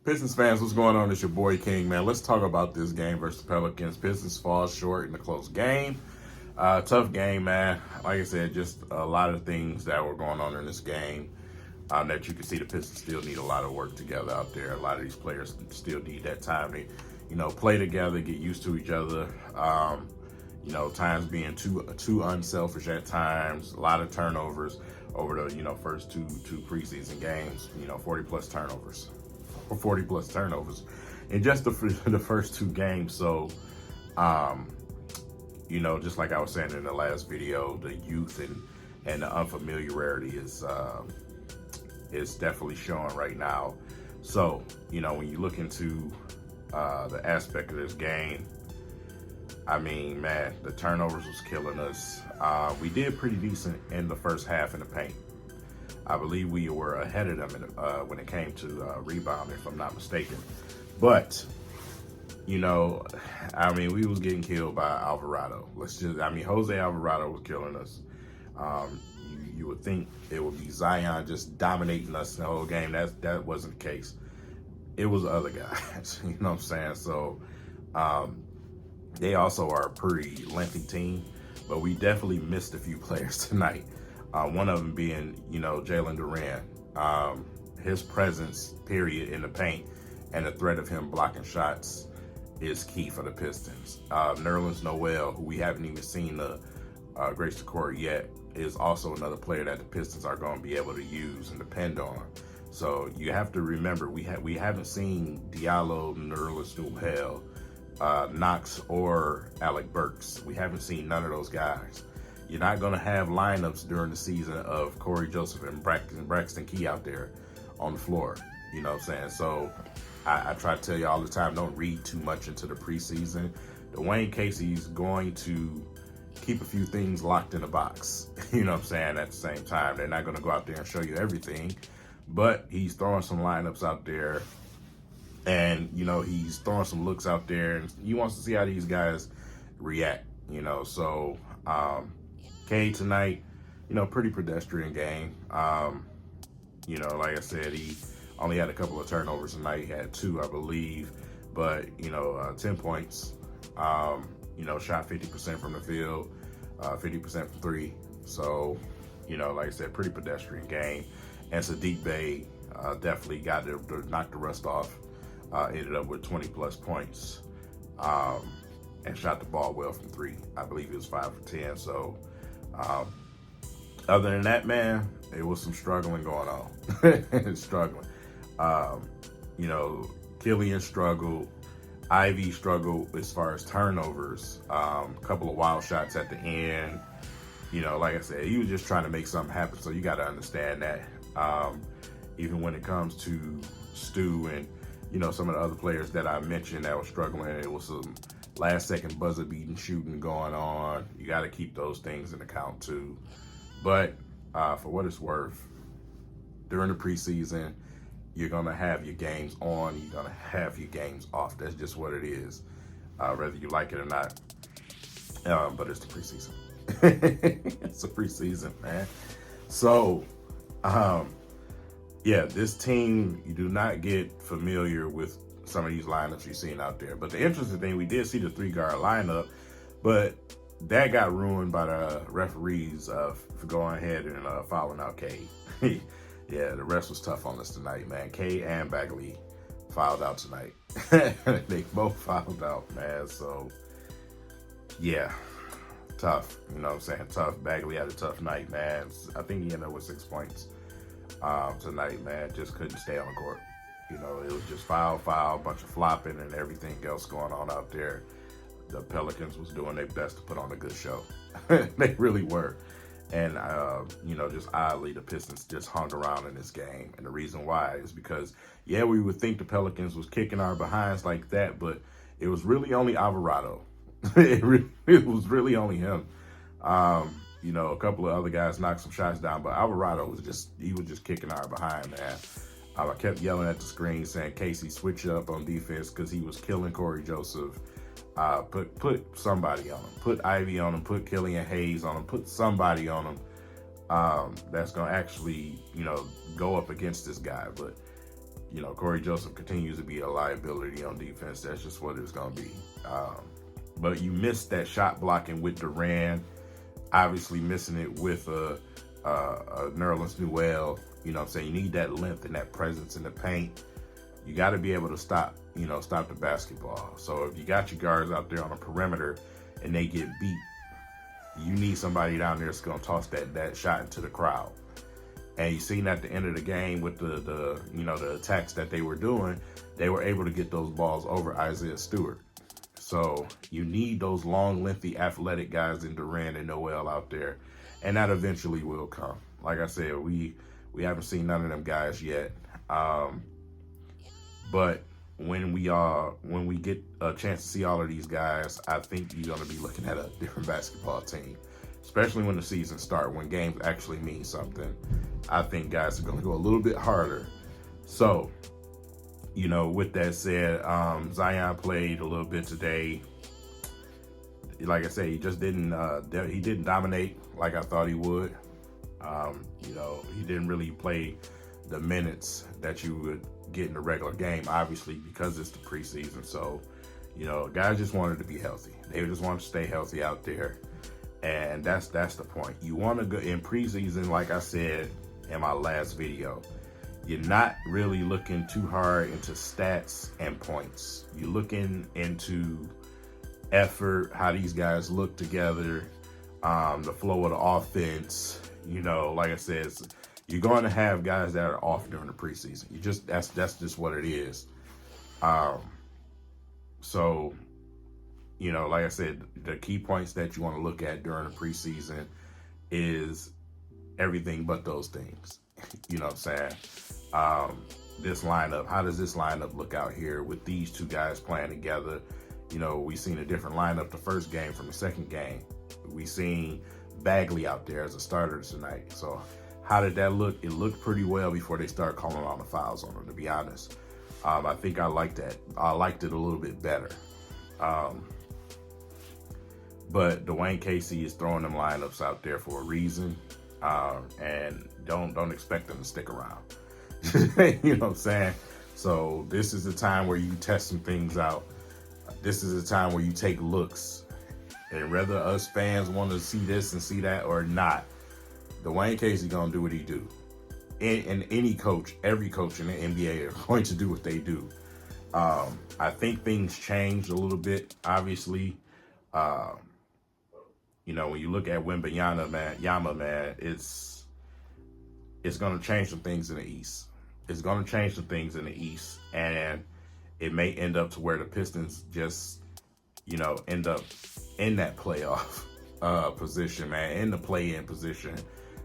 Pistons fans, what's going on? It's your boy King, man. Let's talk about this game versus the Pelicans. Pistons fall short in a close game. Tough game, man. Like I said, just a lot of things that were going on in this game that you can see the Pistons still need a lot of work together out there. A lot of these players still need that time to, play together, get used to each other. Times being too unselfish at times. A lot of turnovers over the, first two preseason games. 40 plus turnovers. 40 plus turnovers in just the first two games. So, just like I was saying in the last video, the youth and the unfamiliarity is definitely showing right now. So, when you look into the aspect of this game, I mean, man, the turnovers was killing us. We did pretty decent in the first half in the paint. I believe we were ahead of them when it came to rebounding, if I'm not mistaken. But, we was getting killed by Alvarado. Jose Alvarado was killing us. You would think it would be Zion just dominating us the whole game. That wasn't the case. It was other guys, you know what I'm saying? So, they also are a pretty lengthy team, but we definitely missed a few players tonight. One of them being, Jalen Duran. His presence, period, in the paint and the threat of him blocking shots is key for the Pistons. Nerlens Noel, who we haven't even seen grace the court yet, is also another player that the Pistons are going to be able to use and depend on. So you have to remember, we haven't seen Diallo, Nerlens Noel, Knox, or Alec Burks. We haven't seen none of those guys. You're not going to have lineups during the season of Corey Joseph and Braxton Key out there on the floor. You know what I'm saying? So I try to tell you all the time, don't read too much into the preseason. Dwayne Casey's going to keep a few things locked in a box. You know what I'm saying? At the same time, they're not going to go out there and show you everything. But he's throwing some lineups out there. And, he's throwing some looks out there. And he wants to see how these guys react, So, Cade tonight, pretty pedestrian game. Like I said, he only had a couple of turnovers tonight. He had 2, I believe. But, 10 points. Shot 50% from the field, 50% from 3. So, like I said, pretty pedestrian game. And Sadiq Bey definitely got to knock the rust off. Ended up with 20 plus points and shot the ball well from 3. I believe he was 5 for 10. So, other than that, man, it was some struggling going on. Struggling. Killian struggled. Ivy struggled as far as turnovers. A couple of wild shots at the end. Like I said, he was just trying to make something happen. So you got to understand that. Even when it comes to Stu and, some of the other players that I mentioned that were struggling, it was some last-second buzzer-beating shooting going on. You got to keep those things in account, too. But for what it's worth, during the preseason, you're going to have your games on. You're going to have your games off. That's just what it is, whether you like it or not. But it's the preseason. It's the preseason, man. So, this team, you do not get familiar with some of these lineups you're seeing out there. But the interesting thing, we did see the 3-guard lineup, but that got ruined by the referees for going ahead and fouling out Cade. Yeah, the rest was tough on us tonight, man. Cade and Bagley fouled out tonight. They both fouled out, man. So, yeah, tough. You know what I'm saying? Tough. Bagley had a tough night, man. I think he ended up with 6 points tonight, man. Just couldn't stay on the court. It was just foul, bunch of flopping and everything else going on out there. The Pelicans was doing their best to put on a good show. They really were. And, just oddly, the Pistons just hung around in this game. And the reason why is because, we would think the Pelicans was kicking our behinds like that, but it was really only Alvarado. It was really only him. A couple of other guys knocked some shots down, but Alvarado was just kicking our behind, man. I kept yelling at the screen saying, Casey, switch up on defense because he was killing Corey Joseph. Put somebody on him. Put Ivy on him. Put Killian Hayes on him. Put somebody on him. that's going to actually, go up against this guy. But Corey Joseph continues to be a liability on defense. That's just what it's going to be. But you missed that shot blocking with Durant, obviously missing it with Nerlens Noel. You know what I'm saying? You need that length and that presence in the paint. You got to be able to stop the basketball. So if you got your guards out there on the perimeter and they get beat, you need somebody down there that's going to toss that shot into the crowd. And you seen at the end of the game with the attacks that they were doing, they were able to get those balls over Isaiah Stewart. So you need those long, lengthy, athletic guys in Durant and Noel out there, and that eventually will come. Like I said, we haven't seen none of them guys yet, but when we get a chance to see all of these guys, I think you're going to be looking at a different basketball team, especially when the season starts, when games actually mean something. I think guys are going to go a little bit harder. So, with that said, Zion played a little bit today. Like I said, he just didn't dominate like I thought he would. He didn't really play the minutes that you would get in the regular game, obviously, because it's the preseason. So, guys just wanted to be healthy. They just want to stay healthy out there. And that's the point. You want to go in preseason, like I said in my last video, you're not really looking too hard into stats and points. You're looking into effort, how these guys look together, the flow of the offense. Like I said, you're going to have guys that are off during the preseason. That's just what it is. So, like I said, the key points that you want to look at during the preseason is everything but those things. You know what I'm saying? This lineup, how does this lineup look out here with these two guys playing together? We've seen a different lineup the first game from the second game. We've seen Bagley out there as a starter tonight. So how did that look? It looked pretty well before they started calling all the fouls on him, to be honest. I think I liked that. I liked it a little bit better. But Dwayne Casey is throwing them lineups out there for a reason. And don't expect them to stick around. You know what I'm saying? So this is the time where you test some things out. This is the time where you take looks. And whether us fans want to see this and see that or not, Dwayne Casey gonna do what he do. And any coach, every coach in the NBA are going to do what they do. I think things changed a little bit, obviously. When you look at Wembanyama, man, it's going to change some things in the East. It's going to change some things in the East, and it may end up to where the Pistons just, end up in that playoff position, man, in the play-in position,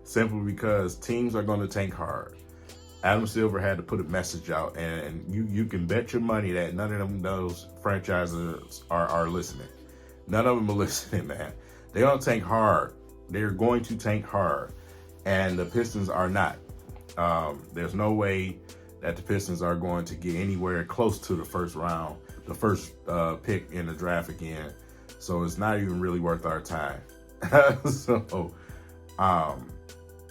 simply because teams are going to tank hard. Adam Silver had to put a message out, and you can bet your money that none of those franchises are listening. None of them are listening, man. They're going to tank hard. They're going to tank hard. And the Pistons are not. There's no way that the Pistons are going to get anywhere close to the first round, the first pick in the draft again. So it's not even really worth our time. So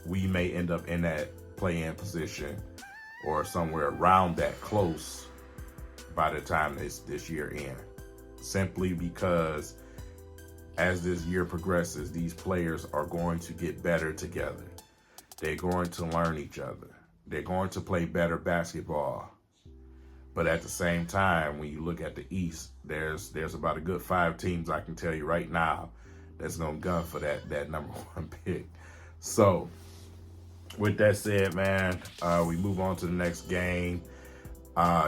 we may end up in that play-in position or somewhere around that close by the time this year ends. Simply because as this year progresses, these players are going to get better together. They're going to learn each other. They're going to play better basketball. But at the same time, when you look at the East, there's about a good 5 teams I can tell you right now that's going to gun for that number 1 pick. So with that said, man, we move on to the next game.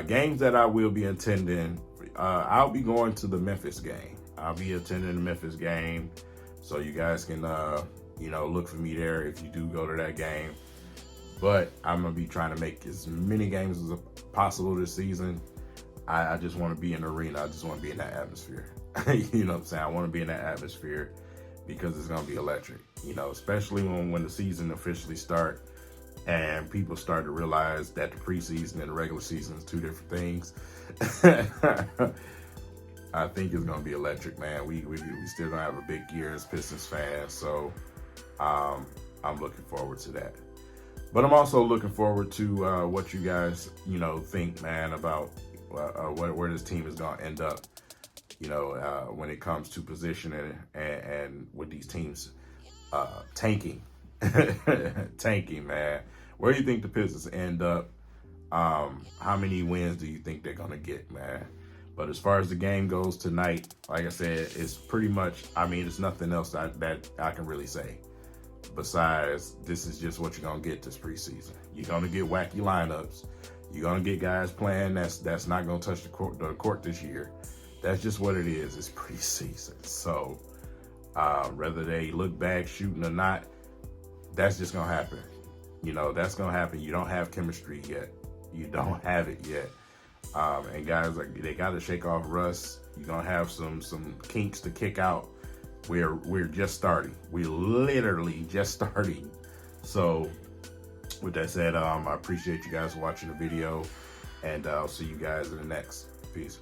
Games that I will be attending, I'll be going to the Memphis game. I'll be attending the Memphis game, so you guys can, look for me there if you do go to that game. But I'm going to be trying to make as many games as possible this season. I just want to be in the arena. I just want to be in that atmosphere. You know what I'm saying? I want to be in that atmosphere because it's going to be electric, especially when the season officially starts and people start to realize that the preseason and the regular season is 2 different things. I think it's going to be electric, man. We still going to have a big year as Pistons fans, so I'm looking forward to that. But I'm also looking forward to what you guys, think, man, about where this team is going to end up, when it comes to positioning and with these teams tanking. Tanking, man. Where do you think the Pistons end up? How many wins do you think they're going to get, man? But as far as the game goes tonight, like I said, it's pretty much, there's nothing else that I can really say. Besides, this is just what you're going to get this preseason. You're going to get wacky lineups. You're going to get guys playing that's not going to touch the court this year. That's just what it is. It's preseason. So whether they look back shooting or not, that's just going to happen. That's going to happen. You don't have chemistry yet. You don't have it yet. And guys, they got to shake off rust. You're going to have some kinks to kick out. We're just starting. We're literally just starting. So with that said, I appreciate you guys watching the video, and I'll see you guys in the next. Peace.